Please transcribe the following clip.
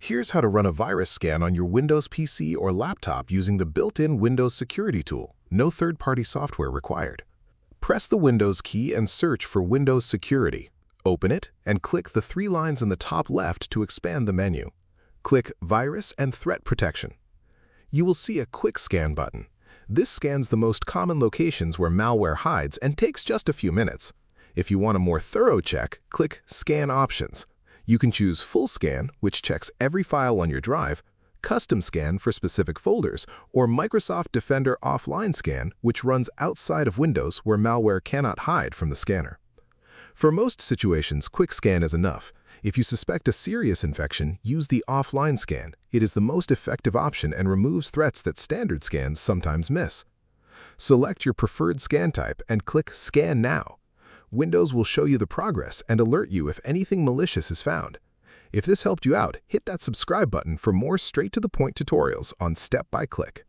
Here's how to run a virus scan on your Windows PC or laptop using the built-in Windows Security tool. No third-party software required. Press the Windows key and search for Windows Security. Open it and click the three lines in the top left to expand the menu. Click Virus and Threat Protection. You will see a Quick Scan button. This scans the most common locations where malware hides and takes just a few minutes. If you want a more thorough check, click Scan Options. You can choose Full Scan, which checks every file on your drive, Custom Scan for specific folders, or Microsoft Defender Offline Scan, which runs outside of Windows where malware cannot hide from the scanner. For most situations, Quick Scan is enough. If you suspect a serious infection, use the Offline Scan. It is the most effective option and removes threats that standard scans sometimes miss. Select your preferred scan type and click Scan Now. Windows will show you the progress and alert you if anything malicious is found. If this helped you out, hit that subscribe button for more straight-to-the-point tutorials on Step by Click.